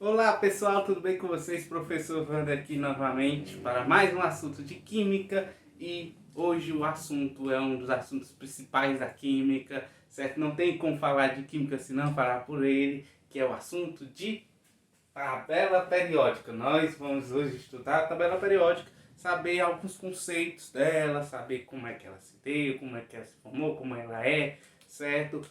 Olá pessoal, tudo bem com vocês? Professor Wander aqui novamente para mais um assunto de química e hoje o assunto é um dos assuntos principais da química, certo? Não tem como falar de química se não falar por ele, que é o assunto de tabela periódica. Nós vamos hoje estudar a tabela periódica, saber alguns conceitos dela, saber como é que ela se deu, como é que ela se formou, como ela é, certo?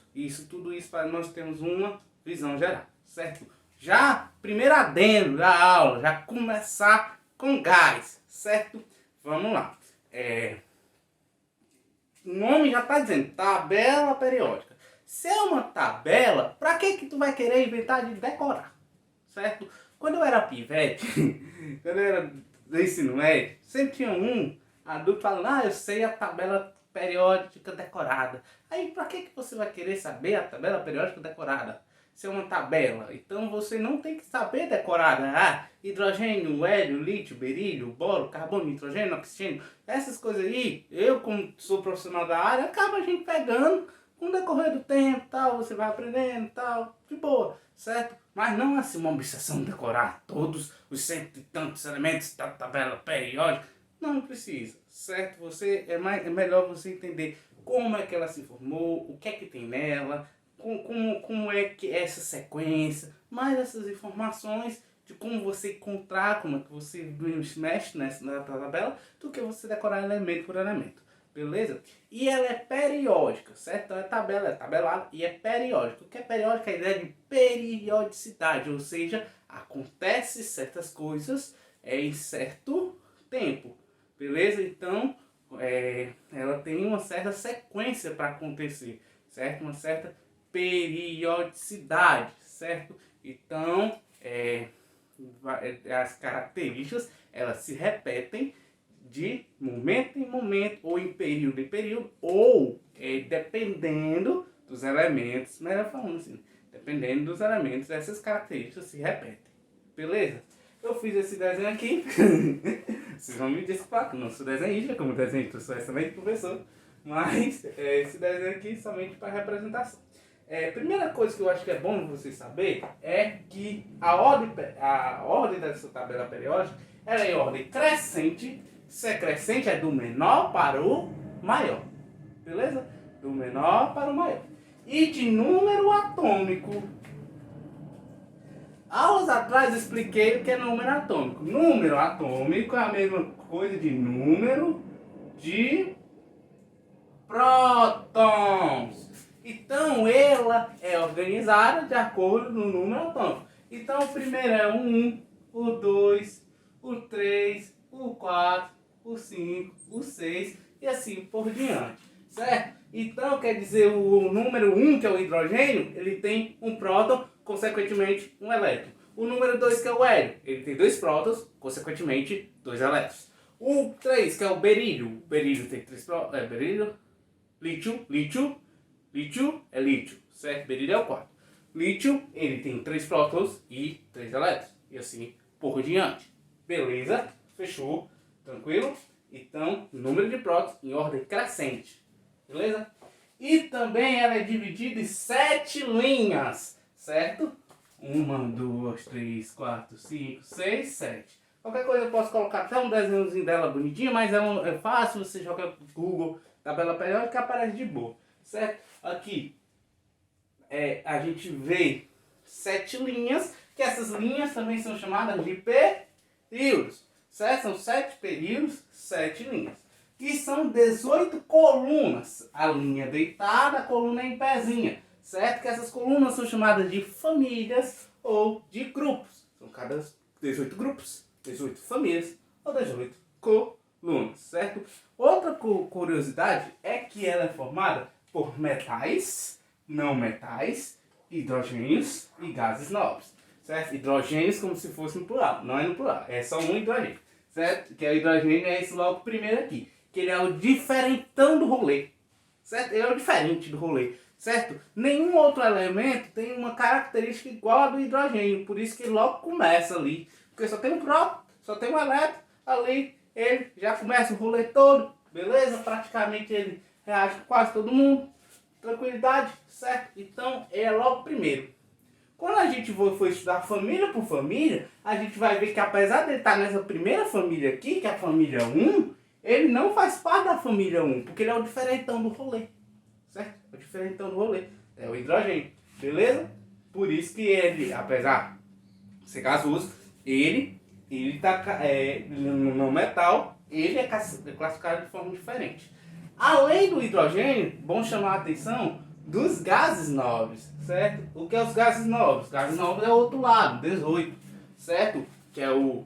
Tudo isso para nós termos uma visão geral, certo? Já, primeiro adendo da aula, já começar com gás, certo? Vamos lá. O nome já está dizendo, tabela periódica. Se é uma tabela, para que tu vai querer inventar de decorar? Certo? Quando eu era pivete, quando eu era do ensino médio, sempre tinha um adulto falando, eu sei a tabela periódica decorada. Aí, para que você vai querer saber a tabela periódica decorada? Se é uma tabela, então você não tem que saber decorada. Hidrogênio, hélio, lítio, berílio, boro, carbono, nitrogênio, oxigênio, essas coisas aí, eu como sou profissional da área, acaba a gente pegando com o decorrer do tempo, tal, você vai aprendendo, tal, de boa, certo? Mas não assim uma obsessão decorar todos os cento e tantos elementos da tabela periódica. Não precisa, certo? É melhor você entender como é que ela se formou, o que é que tem nela, como é que é essa sequência, mais essas informações de como você encontrar, como é que você mexe na tabela, do que você decorar elemento por elemento. Beleza? E ela é periódica, certo? Então é tabelada e é periódica. O que é periódica? É a ideia de periodicidade, ou seja, acontece certas coisas em certo tempo. Beleza? Então, ela tem uma certa sequência para acontecer, certo? Uma certa periodicidade, certo? Então, as características elas se repetem de momento em momento, ou em período, ou dependendo dos elementos, melhor falando assim, dependendo dos elementos, essas características se repetem. Beleza? Eu fiz esse desenho aqui. Vocês vão me desculpar, que eu não sou desenhista, como desenhista eu sou excelente professor, mas esse desenho aqui somente para representação. Primeira coisa que eu acho que é bom vocês saber é que a ordem dessa tabela periódica ela é em ordem crescente. Se é crescente, é do menor para o maior. Beleza? Do menor para o maior. E de número atômico. Aulas atrás eu expliquei o que é número atômico. Número atômico é a mesma coisa de número de prótons. Então ela é organizada de acordo no número atômico. Então o primeiro é o 1, o 2, o 3, o 4, o 5, o 6 e assim por diante, certo? Então quer dizer o número 1, que é o hidrogênio, ele tem um próton, consequentemente um elétron. O número 2, que é o hélio, ele tem dois prótons, consequentemente dois elétrons. O 3, que é o berílio tem três prótons, lítio é lítio, certo? Berílio é o 4. Lítio, ele tem 3 prótons e 3 elétrons. E assim por diante. Beleza? Fechou? Tranquilo? Então, número de prótons em ordem crescente. Beleza? E também ela é dividida em 7 linhas, certo? 1, 2, 3, 4, 5, 6, 7. Qualquer coisa eu posso colocar até um desenhozinho dela bonitinho, mas é fácil, você joga no Google, tabela periódica, aparece de boa, certo? Aqui a gente vê 7 linhas, que essas linhas também são chamadas de períodos, certo? São 7 períodos, 7 linhas. E são 18 colunas, a linha deitada, a coluna em pezinha, certo? Que essas colunas são chamadas de famílias ou de grupos. São cada 18 grupos, 18 famílias ou 18 colunas, certo? Outra curiosidade é que ela é formada por metais, não metais, hidrogênios e gases nobres, certo? Hidrogênios como se fosse no plural, não é no plural, é só um hidrogênio, certo? Que é o hidrogênio, é esse logo primeiro aqui, que ele é o diferentão do rolê, certo? Ele é o diferente do rolê, certo? Nenhum outro elemento tem uma característica igual a do hidrogênio, por isso que ele logo começa ali, porque só tem um próton, só tem um elétron, ali ele já começa o rolê todo, beleza? Praticamente ele reage com quase todo mundo. Tranquilidade, certo? Então é logo primeiro. Quando a gente for estudar família por família, a gente vai ver que apesar de ele estar nessa primeira família aqui, que é a família 1, ele não faz parte da família 1, porque ele é o diferentão do rolê. Certo? É o diferentão do rolê. É o hidrogênio. Beleza? Por isso que ele, apesar de ser gasoso, ele tá no metal, ele é classificado de forma diferente. Além do hidrogênio, bom chamar a atenção dos gases nobres, certo? O que é os gases nobres? Os gases nobres é o outro lado, 18, certo? Que é o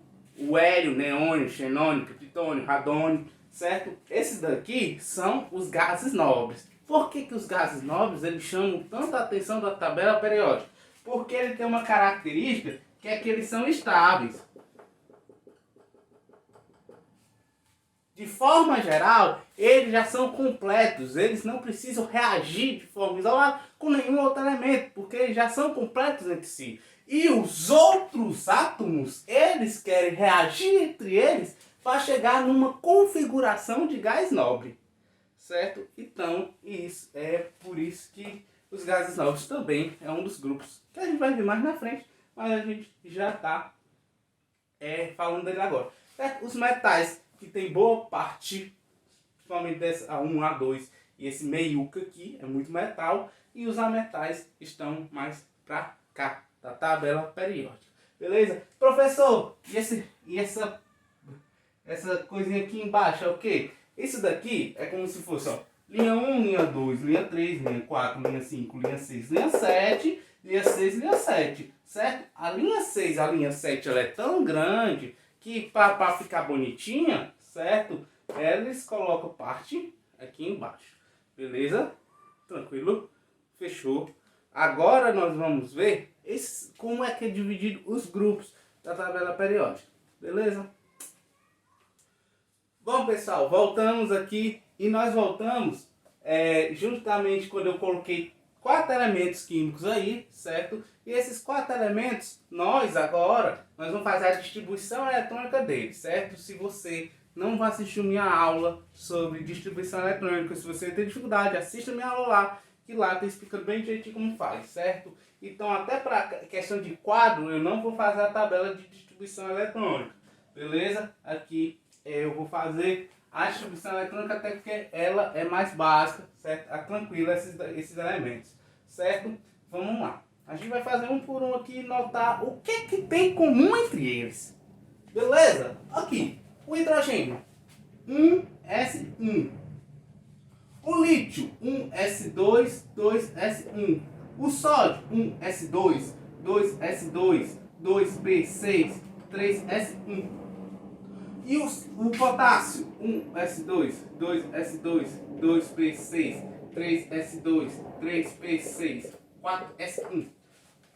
hélio, neônio, xenônio, plutônio, radônio, certo? Esses daqui são os gases nobres. Por que os gases nobres eles chamam tanta atenção da tabela periódica? Porque ele tem uma característica que é que eles são estáveis. De forma geral, eles já são completos, eles não precisam reagir de forma isolada com nenhum outro elemento, porque eles já são completos entre si. E os outros átomos, eles querem reagir entre eles para chegar numa configuração de gás nobre. Certo? Então, isso é por isso que os gases nobres também é um dos grupos que a gente vai ver mais na frente, mas a gente já está falando dele agora. Certo? Os metais, que tem boa parte, principalmente dessa A1, A2 e esse meiuca aqui, é muito metal, e os ametais estão mais para cá, da tabela periódica. Beleza? Professor, e essa coisinha aqui embaixo é o quê? Isso daqui é como se fosse, ó, linha 1, linha 2, linha 3, linha 4, linha 5, linha 6, linha 7, linha 6, linha 7, certo? A linha 6, a linha 7, ela é tão grande que para ficar bonitinha, certo? Eles colocam parte aqui embaixo, beleza? Tranquilo? Fechou. Agora nós vamos ver como é que é dividido os grupos da tabela periódica, beleza? Bom, pessoal, voltamos aqui e nós voltamos justamente quando eu coloquei 4 elementos químicos aí, certo? E esses 4 elementos, nós vamos fazer a distribuição eletrônica deles, certo? Se você não vai assistir minha aula sobre distribuição eletrônica, se você tem dificuldade, assista minha aula lá, que lá está explicando bem direitinho como faz, certo? Então, até para questão de quadro, eu não vou fazer a tabela de distribuição eletrônica, beleza? Aqui eu vou fazer a distribuição eletrônica até porque ela é mais básica, certo? Tranquila esses elementos, certo? Vamos lá. A gente vai fazer um por um aqui e notar o que tem em comum entre eles. Beleza? Aqui, o hidrogênio, 1s1. O lítio, 1s2, 2s1. O sódio, 1s2, 2s2, 2p6, 3s1. E o potássio, 1s2, 2s2, 2p6, 3s2, 3p6, 4s1.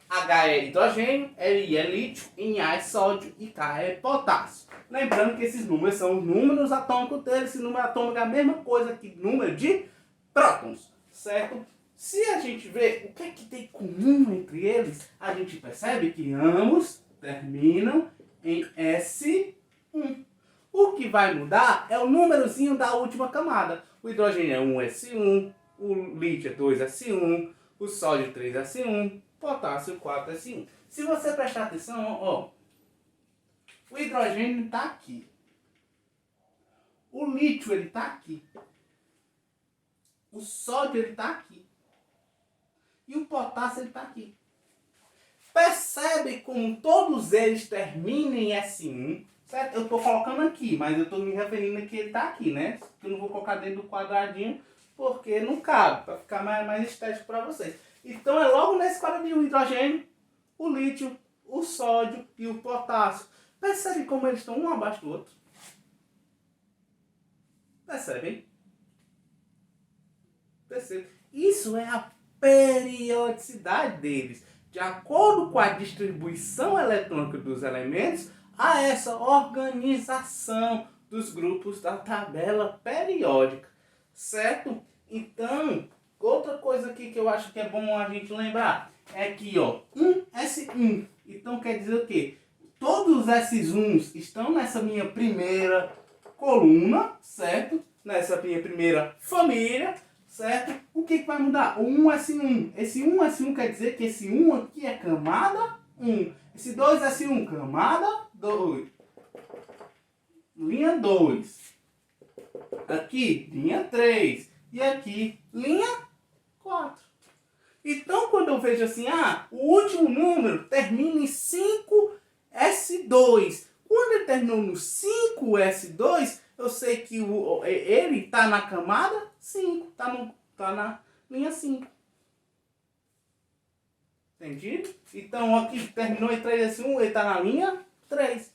H é hidrogênio, Li é lítio, Na é sódio e K é potássio. Lembrando que esses números são os números atômicos deles. Esse número atômico é a mesma coisa que número de prótons, certo? Se a gente vê o que é que tem comum entre eles, a gente percebe que ambos terminam em S1. O que vai mudar é o númerozinho da última camada. O hidrogênio é 1s1, o lítio é 2s1, o sódio 3s1, potássio 4s1. Se você prestar atenção, ó, o hidrogênio está aqui. O lítio ele está aqui. O sódio ele está aqui. E o potássio ele está aqui. Percebe como todos eles terminam em S1, certo? Eu estou colocando aqui, mas eu estou me referindo a que ele está aqui, né? Eu não vou colocar dentro do quadradinho, porque não cabe, para ficar mais estético para vocês. Então é logo nesse quadradinho o hidrogênio, o lítio, o sódio e o potássio. Percebe como eles estão um abaixo do outro? Percebem? Percebe? Isso é a periodicidade deles. De acordo com a distribuição eletrônica dos elementos, há essa organização dos grupos da tabela periódica, certo? Então, outra coisa aqui que eu acho que é bom a gente lembrar é que, ó, 1s1. Então quer dizer o quê? Todos esses 1s estão nessa minha primeira coluna, certo? Nessa minha primeira família, certo? O que vai mudar? O 1S1. Esse 1S1 quer dizer que esse 1 aqui é camada 1. Esse 2S1, camada 2. Linha 2. Aqui, linha 3. E aqui, linha 4. Então, quando eu vejo assim, o último número termina em 5S2. Quando ele terminou no 5S2, eu sei que ele está na camada 5. Está na linha 5. Entendido? Então, aqui terminou em 3S1, ele está na linha 3.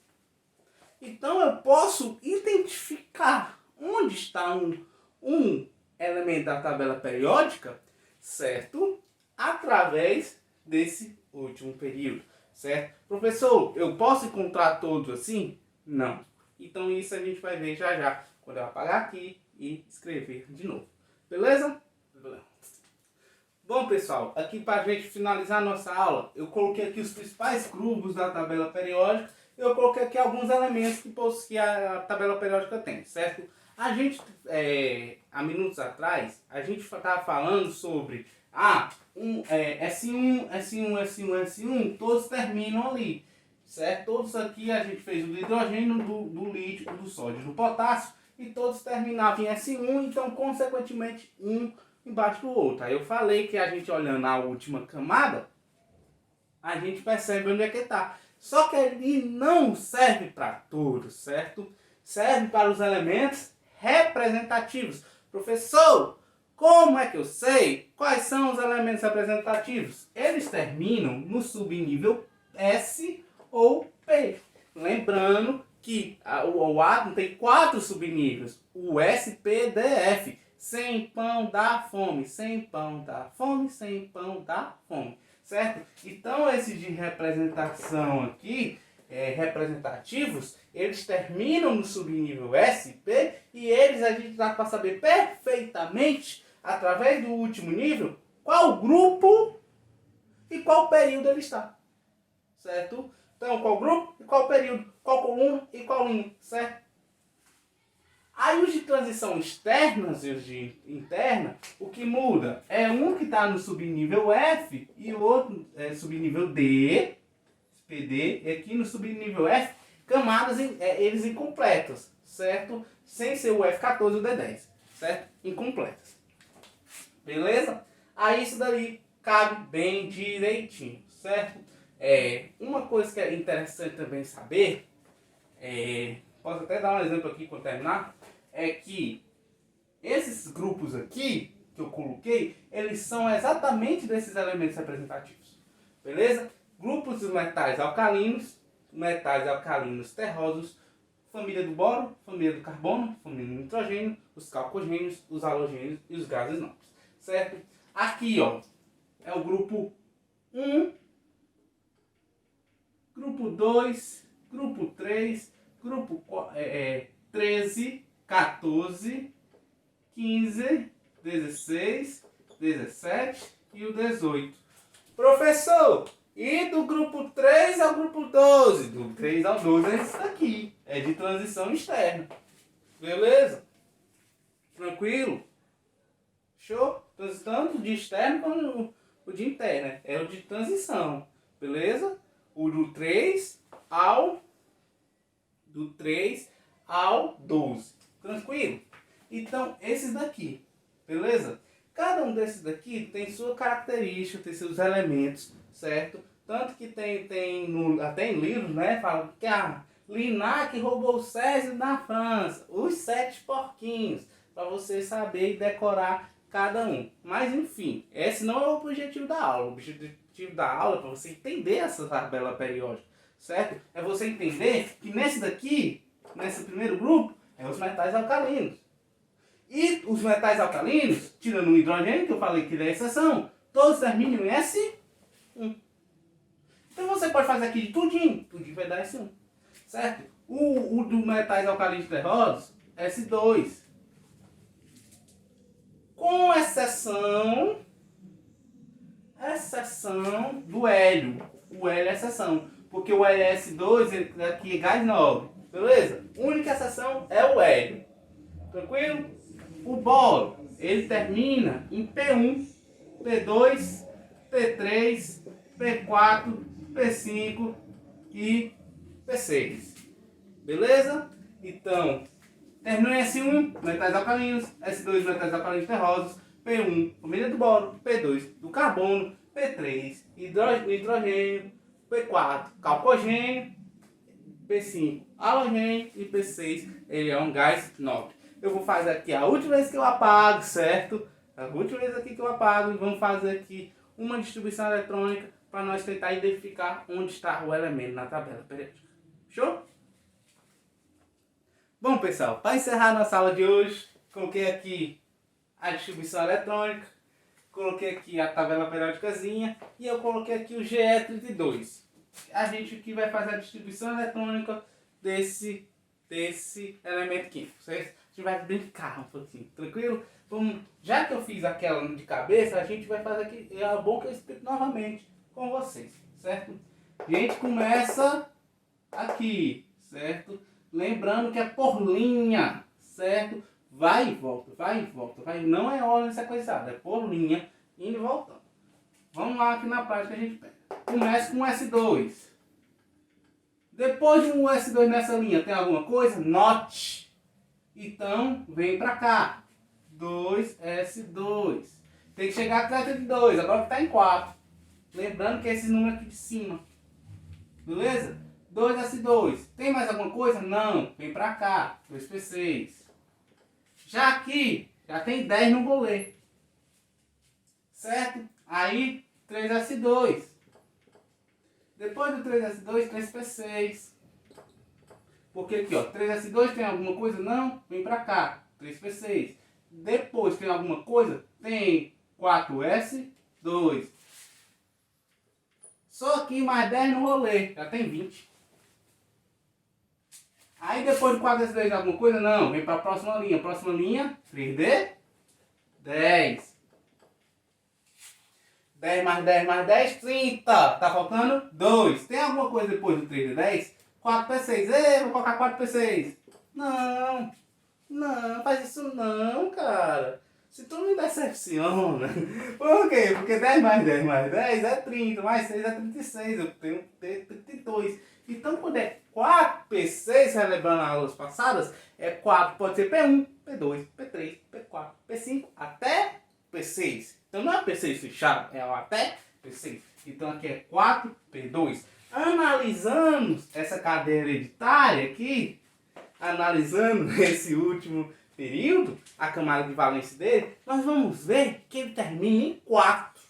Então, eu posso identificar onde está um elemento da tabela periódica, certo? Através desse último período, certo? Professor, eu posso encontrar todos assim? Não. Então isso a gente vai ver já já, quando eu apagar aqui e escrever de novo. Beleza? Bom, pessoal, aqui para a gente finalizar a nossa aula, eu coloquei aqui os principais grupos da tabela periódica. Eu coloquei aqui alguns elementos que a tabela periódica tem, certo? A gente, há minutos atrás, a gente estava falando sobre S1, S1, S1, S1, todos terminam ali, certo? Todos aqui a gente fez o hidrogênio, do lítio, do sódio, do potássio, e todos terminavam em S1, então, consequentemente, um embaixo do outro. Aí eu falei que a gente olhando a última camada, a gente percebe onde é que está. Só que ele não serve para todos, certo? Serve para os elementos representativos. Professor, como é que eu sei quais são os elementos representativos? Eles terminam no subnível S ou P. Lembrando que o átomo tem 4 subníveis. O S, P, D, F. Sem pão dá fome. Sem pão dá fome. Sem pão dá fome. Certo? Então, esses de representação aqui, representativos, eles terminam no subnível SP e eles a gente dá para saber perfeitamente, através do último nível, qual grupo e qual período ele está. Certo? Então, qual grupo e qual período, qual coluna e qual linha, certo? Aí os de transição externas e os de interna, o que muda é um que está no subnível F e o outro subnível D, PD, e aqui no subnível F, camadas eles incompletas, certo? Sem ser o F14 e o D10, certo? Incompletas. Beleza? Aí isso daí cabe bem direitinho, certo? Uma coisa que é interessante também saber, posso até dar um exemplo aqui quando terminar, é que esses grupos aqui que eu coloquei, eles são exatamente desses elementos representativos. Beleza? Grupos dos metais alcalinos terrosos, família do boro, família do carbono, família do nitrogênio, os calcogênios, os halogênios e os gases nobres. Certo? Aqui, ó, é o grupo 1, grupo 2, grupo 3, grupo 13, 14, 15, 16, 17 e o 18. Professor, e do grupo 3 ao grupo 12? Do 3 ao 12 é isso daqui. É de transição externa. Beleza? Tranquilo? Show? Tanto de externo como o de interno. É o de transição. Beleza? O do 3 ao 12. Tranquilo? Então, esses daqui, beleza? Cada um desses daqui tem sua característica, tem seus elementos, certo? Tanto que tem até em livros, né? Fala que Linac roubou o César na França. Os 7 porquinhos. Para você saber e decorar cada um. Mas, enfim, esse não é o objetivo da aula. O objetivo da aula é para você entender essa tabela periódica, certo? É você entender que nesse daqui, nesse primeiro grupo, os metais alcalinos. E os metais alcalinos, tirando o hidrogênio, que eu falei que ele é exceção, todos terminam em S1. Então você pode fazer aqui de tudinho vai dar S1. Certo? O do metais alcalinos terrosos, S2. Com exceção do hélio. O hélio é exceção. Porque o hélio é S2, aqui é gás nobre. Beleza? A única exceção é o hélio. Tranquilo? O boro ele termina em P1, P2, P3, P4, P5 e P6. Beleza? Então, terminou em S1, metais alcalinos, S2, metais alcalinos terrosos, P1, família do boro, P2, do carbono, P3, hidrogênio, P4, calcogênio, P5, halogênio e P6, ele é um gás nobre. Eu vou fazer aqui a última vez que eu apago, certo? A última vez aqui que eu apago e vamos fazer aqui uma distribuição eletrônica para nós tentar identificar onde está o elemento na tabela periódica. Show? Bom, pessoal, para encerrar nossa aula de hoje, coloquei aqui a distribuição eletrônica, coloquei aqui a tabela periódicazinha e eu coloquei aqui o GE32. A gente aqui vai fazer a distribuição eletrônica desse elemento químico, certo? A gente vai brincar um pouquinho, tranquilo? Vamos, já que eu fiz aquela de cabeça, a gente vai fazer aqui, é bom que eu explique novamente com vocês, certo? A gente começa aqui, certo? Lembrando que é por linha, certo? Vai e volta, vai e volta, vai. Não é ordem sequenciada, é por linha, indo e voltando. Vamos lá que na prática a gente pega. Começa com S2. Depois de um S2 nessa linha, tem alguma coisa? Note. Então, vem pra cá. 2S2. Tem que chegar a 32, agora que está em 4. Lembrando que é esse número aqui de cima. Beleza? 2S2. Tem mais alguma coisa? Não. Vem pra cá. 2P6. Já aqui, já tem 10 no bolê. Certo? Aí, 3S2. Depois do 3S2, 3P6. Porque aqui, ó, 3S2 tem alguma coisa? Não. Vem pra cá. 3P6. Depois tem alguma coisa? Tem 4S2. Só aqui mais 10 no rolê. Já tem 20. Aí depois do 4S2 tem alguma coisa? Não. Vem para a próxima linha. Próxima linha, 3D, 10. 10 mais 10 mais 10, 30. Tá faltando 2. Tem alguma coisa depois do 3D, 10? 4P6. Ei, vou colocar 4P6. Não. Não, faz isso não, cara. Se tu me decepciona. Por quê? Porque 10 mais 10 mais 10 é 30, mais 6 é 36. Eu tenho que ter 32. Então, quando é 4P6, relembrando as aulas passadas, é 4, pode ser P1, P2, P3, P4, P5, até P6. Então, não é P6 fechado, é até P6. Então, aqui é 4, P2. Analisando essa cadeia hereditária aqui, analisando esse último período, a camada de valência dele, nós vamos ver que ele termina em 4.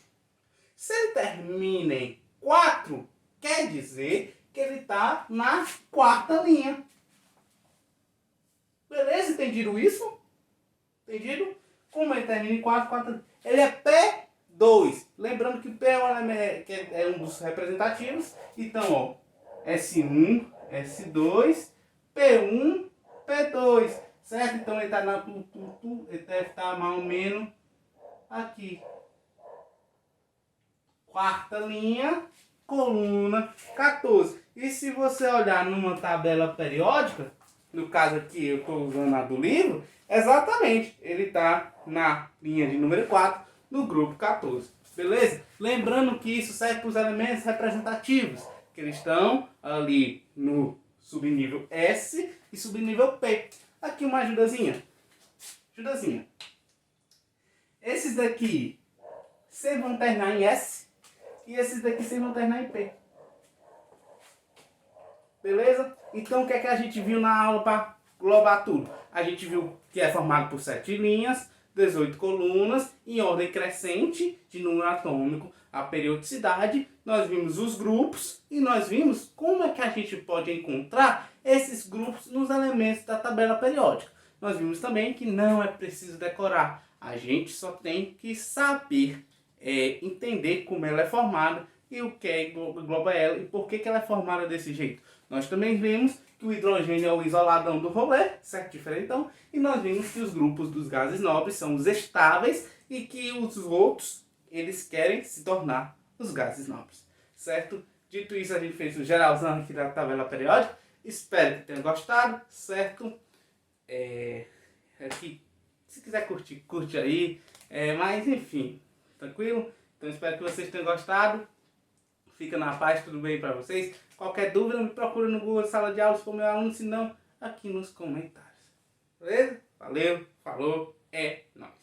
Se ele termina em 4, quer dizer que ele está na quarta linha. Beleza? Entendido isso? Entendido? Como ele termina em 4, ele é P2. Lembrando que P é um dos representativos. Então, ó, S1, S2, P1, P2. Certo? Então ele está na ele deve estar mais ou menos aqui. Quarta linha, coluna 14. E se você olhar numa tabela periódica, no caso aqui eu estou usando a do livro, exatamente, ele está na linha de número 4, no grupo 14. Beleza? Lembrando que isso serve para os elementos representativos, que eles estão ali no subnível S e subnível P. Aqui uma ajudazinha. Ajudazinha. Esses daqui sempre vão terminar em S e esses daqui sempre vão terminar em P. Beleza? Então o que é que a gente viu na aula para englobar tudo? A gente viu que é formado por 7 linhas, 18 colunas, em ordem crescente de número atômico, a periodicidade. Nós vimos os grupos e nós vimos como é que a gente pode encontrar esses grupos nos elementos da tabela periódica. Nós vimos também que não é preciso decorar. A gente só tem que saber entender como ela é formada e o que engloba ela e por que ela é formada desse jeito. Nós também vimos que o hidrogênio é o isoladão do rolê, certo? Diferentão. E nós vimos que os grupos dos gases nobres são os estáveis e que os outros, eles querem se tornar os gases nobres, certo? Dito isso, a gente fez o geralzão aqui da tabela periódica. Espero que tenham gostado, certo? Aqui Se quiser curtir, curte aí. Mas enfim, tranquilo? Então espero que vocês tenham gostado. Fica na paz, tudo bem pra vocês? Qualquer dúvida, me procura no Google Sala de Aula se for meu aluno, se não, aqui nos comentários. Beleza? Valeu, falou, é nóis.